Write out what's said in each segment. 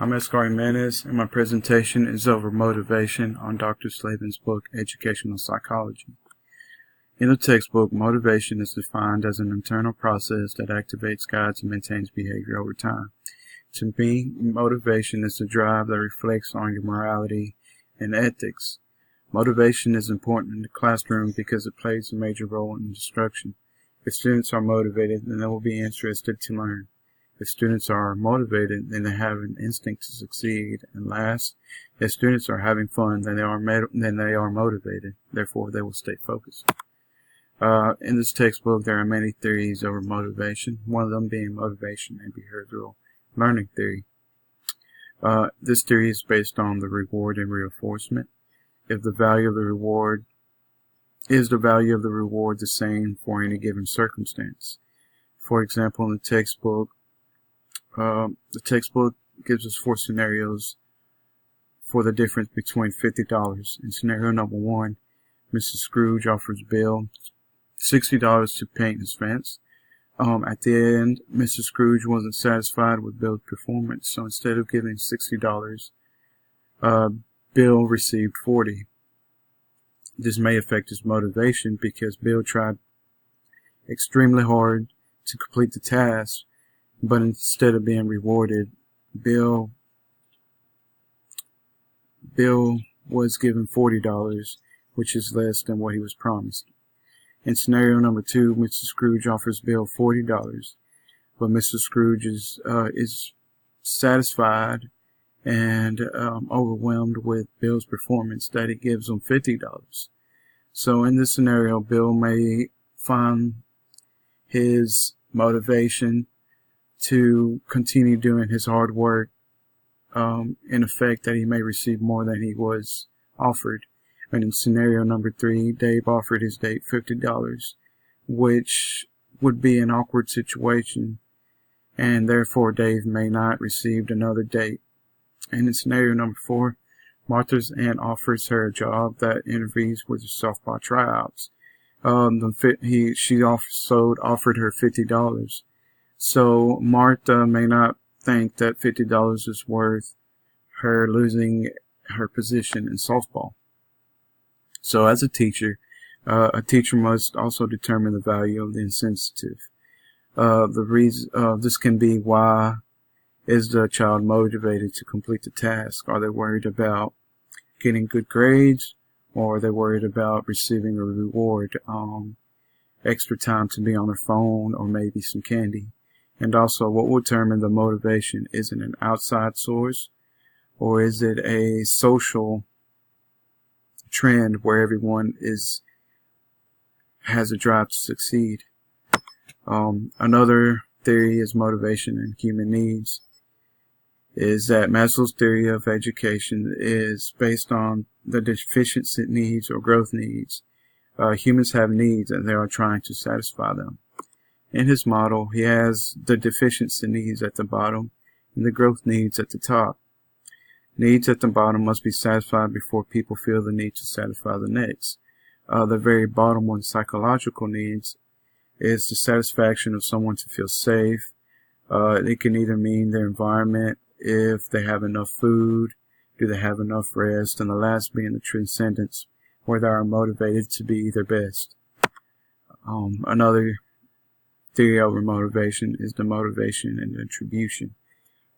I'm Escar Jimenez, and my presentation is over motivation on Dr. Slavin's book, Educational Psychology. In the textbook, motivation is defined as an internal process that activates, guides, and maintains behavior over time. To me, motivation is the drive that reflects on your morality and ethics. Motivation is important in the classroom because it plays a major role in instruction. If students are motivated, then they will be interested to learn. If students are motivated, then they have an instinct to succeed. And last, if students are having fun, then they are motivated. Therefore, they will stay focused. In this textbook, there are many theories over motivation, one of them being motivation and behavioral learning theory. This theory is based on the reward and reinforcement. If the value of the reward is the value of the reward the same for any given circumstance. For example, in the textbook gives us 4 scenarios for the difference between $50. In scenario number 1, Mrs. Scrooge offers Bill $60 to paint his fence. At the end, Mrs. Scrooge wasn't satisfied with Bill's performance, so instead of giving $60, Bill received $40. This may affect his motivation because Bill tried extremely hard to complete the task, but instead of being rewarded, Bill was given $40, which is less than what he was promised. In scenario number 2, Mrs. Scrooge offers Bill $40, but Mrs. Scrooge is satisfied and overwhelmed with Bill's performance that he gives him $50. So in this scenario, Bill may find his motivation to continue doing his hard work in effect that he may receive more than he was offered. And in scenario number 3, Dave offered his date $50, which would be an awkward situation, and therefore Dave may not receive another date. And in scenario number 4, Martha's aunt offers her a job that interferes with her softball tryouts. She also offered her $50. So Martha may not think that $50 is worth her losing her position in softball. So as a teacher must also determine the value of the insensitive. This can be why is the child motivated to complete the task? Are they worried about getting good grades, or are they worried about receiving a reward, extra time to be on their phone, or maybe some candy? And also, what will determine the motivation? Is it an outside source, or is it a social trend where everyone has a drive to succeed? Another theory is motivation and human needs. Is that Maslow's theory of education is based on the deficiency needs or growth needs. Humans have needs and they are trying to satisfy them. In his model, he has the deficiency needs at the bottom and the growth needs at the top. Needs at the bottom must be satisfied before people feel the need to satisfy the next. The very bottom one, psychological needs, is the satisfaction of someone to feel safe. It can either mean their environment, if they have enough food, do they have enough rest, and the last being the transcendence, where they are motivated to be their best. Another theory over motivation is the motivation and attribution.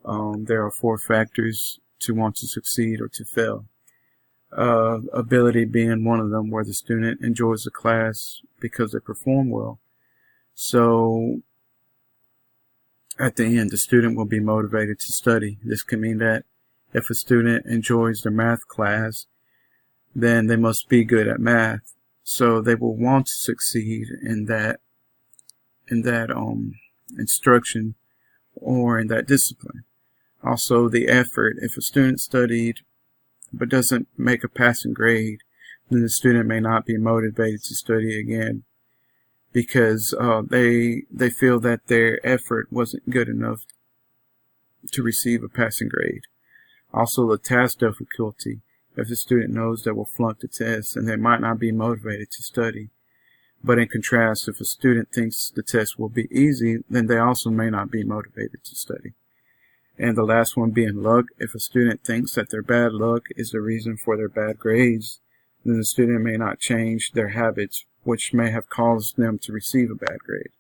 There are 4 factors to want to succeed or to fail. Ability being one of them, where the student enjoys the class because they perform well. So at the end, the student will be motivated to study. This can mean that if a student enjoys their math class, then they must be good at math. So they will want to succeed in that instruction or in that discipline. Also, the effort. If a student studied but doesn't make a passing grade, then the student may not be motivated to study again because they feel that their effort wasn't good enough to receive a passing grade. Also, the task difficulty. If the student knows they will flunk the test, then they might not be motivated to study. But in contrast, if a student thinks the test will be easy, then they also may not be motivated to study. And the last one being luck. If a student thinks that their bad luck is the reason for their bad grades, then the student may not change their habits, which may have caused them to receive a bad grade.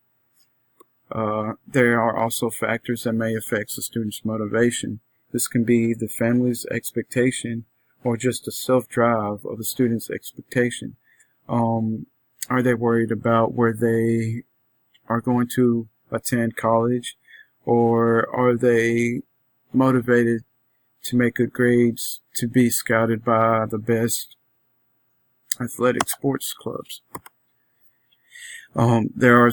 There are also factors that may affect the student's motivation. This can be the family's expectation or just the self-drive of the student's expectation. Are they worried about where they are going to attend college, or are they motivated to make good grades to be scouted by the best athletic sports clubs? There are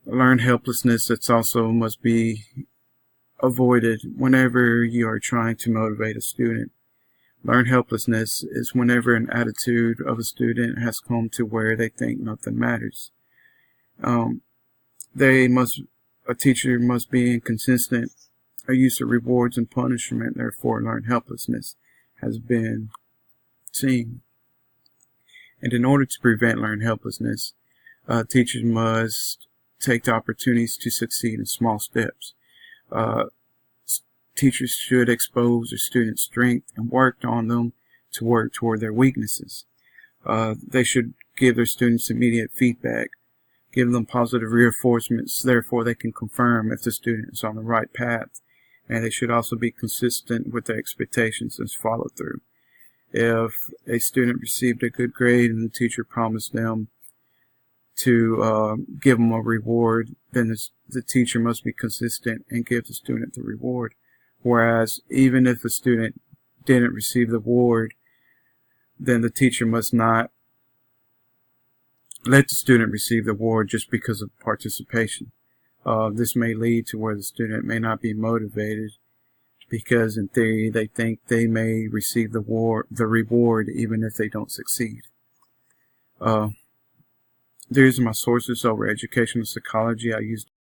learned helplessness that's also must be avoided whenever you are trying to motivate a student. Learned helplessness is whenever an attitude of a student has come to where they think nothing matters. A teacher must be inconsistent. A use of rewards and punishment, therefore learned helplessness has been seen. And in order to prevent learned helplessness, teachers must take the opportunities to succeed in small steps. Teachers should expose their students' strengths and work on them to work toward their weaknesses. They should give their students immediate feedback, give them positive reinforcements, therefore they can confirm if the student is on the right path. And they should also be consistent with their expectations and follow through. If a student received a good grade and the teacher promised them to give them a reward, then the teacher must be consistent and give the student the reward. Whereas even if the student didn't receive the award, then the teacher must not let the student receive the award just because of participation. This may lead to where the student may not be motivated because in theory they think they may receive the reward even if they don't succeed. These are my sources over educational psychology. I use